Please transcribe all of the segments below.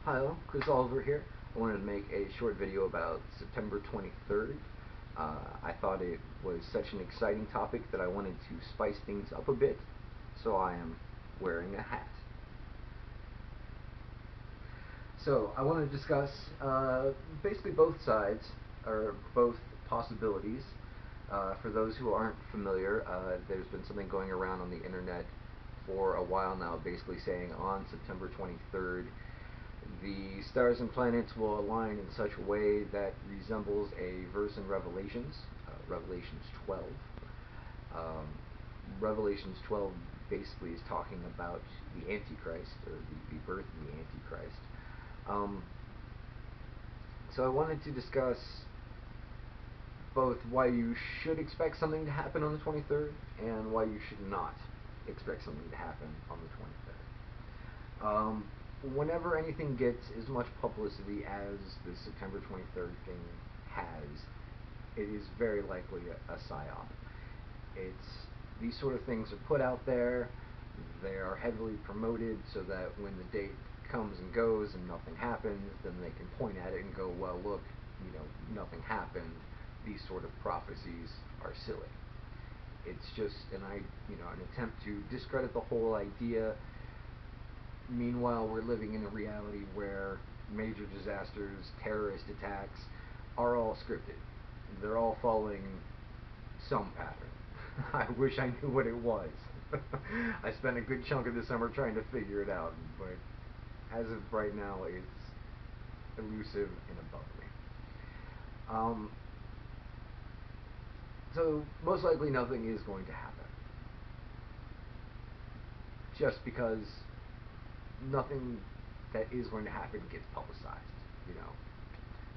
Hello, Chris Oliver here. I wanted to make a short video about September 23rd. I thought it was such an exciting topic that I wanted to spice things up a bit, so I am wearing a hat. So I want to discuss basically both sides, or both possibilities. For those who aren't familiar, there's been something going around on the internet for a while now, basically saying on September 23rd, the stars and planets will align in such a way that resembles a verse in Revelations, Revelations 12. Um, Revelations 12 basically is talking about the Antichrist, or the birth of the Antichrist. Um, so I wanted to discuss both why you should expect something to happen on the 23rd and why you should not expect something to happen on the 23rd. Whenever anything gets as much publicity as the September 23rd thing has, it is very likely a psyop. These sort of things are put out there, they are heavily promoted so that when the date comes and goes and nothing happens, then they can point at it and go, well, look, nothing happened. These sort of prophecies are silly. It's just an attempt to discredit the whole idea. Meanwhile, we're living in a reality where major disasters, terrorist attacks are all scripted. They're all following some pattern. I wish I knew what it was. I spent a good chunk of the summer trying to figure it out, but as of right now, it's elusive and above me. So most likely nothing is going to happen. Just because nothing that is going to happen gets publicized.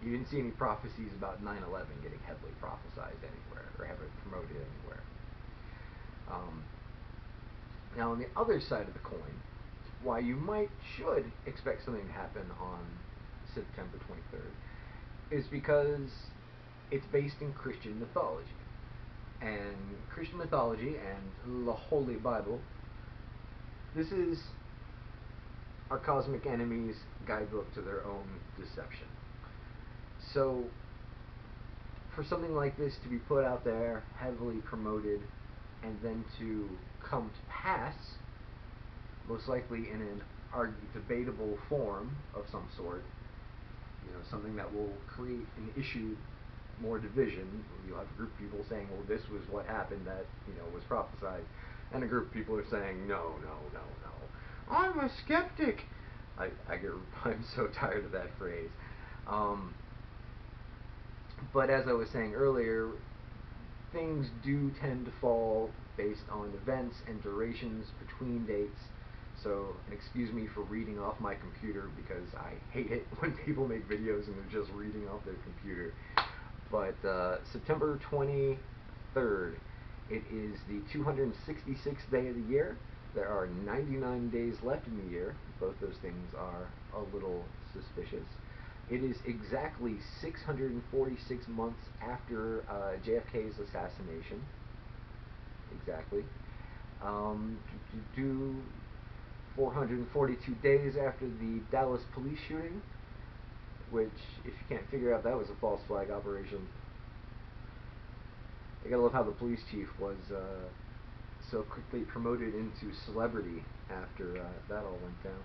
You didn't see any prophecies about 9/11 getting heavily prophesized anywhere or heavily promoted anywhere. Now on the other side of the coin, why you should expect something to happen on September 23rd is because it's based in Christian mythology. And Christian mythology and the Holy Bible, this is our cosmic enemy's guidebook to their own deception. So for something like this to be put out there, heavily promoted, and then to come to pass, most likely in an debatable form of some sort, something that will create an issue, more division. You'll have a group of people saying, well, this was what happened that, was prophesied, and a group of people are saying, no, no, no, no, I'm a skeptic. I'm so tired of that phrase. But as I was saying earlier, things do tend to fall based on events and durations between dates. So, and excuse me for reading off my computer because I hate it when people make videos and they're just reading off their computer. But September 23rd, it is the 266th day of the year. There are 99 days left in the year. Both those things are a little suspicious. It is exactly 646 months after JFK's assassination. Exactly. 442 days after the Dallas police shooting, which, if you can't figure out, that was a false flag operation. I gotta love how the police chief was so quickly promoted into celebrity after that all went down.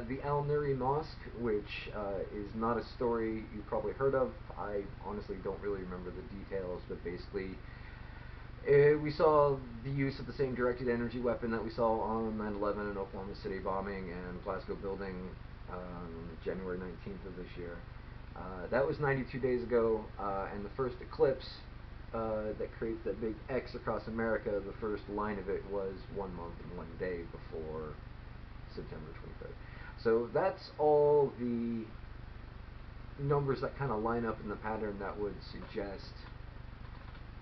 The Al Nuri Mosque, which is not a story you probably heard of. I honestly don't really remember the details, but basically we saw the use of the same directed energy weapon that we saw on 9/11 and Oklahoma City bombing and Glasgow building January 19th of this year. That was 92 days ago, and the first eclipse that creates that big X across America, the first line of it was 1 month and 1 day before September 23rd. So that's all the numbers that kind of line up in the pattern that would suggest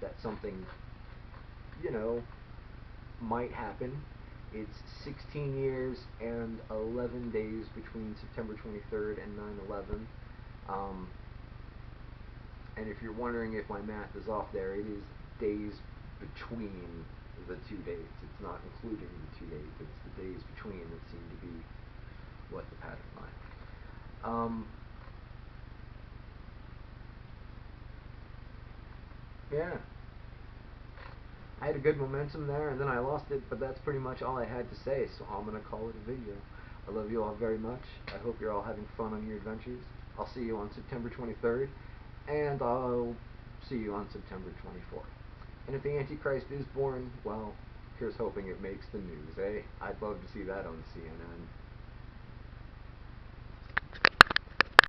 that something, might happen. It's 16 years and 11 days between September 23rd and 9/11. And if you're wondering if my math is off there, it is days between the two dates. It's not including the two dates. It's the days between that seem to be what the pattern line. Um, yeah, I had a good momentum there, and then I lost it, but that's pretty much all I had to say, so I'm going to call it a video. I love you all very much. I hope you're all having fun on your adventures. I'll see you on September 23rd, and I'll see you on September 24th. And if the Antichrist is born, well, here's hoping it makes the news, eh? I'd love to see that on CNN.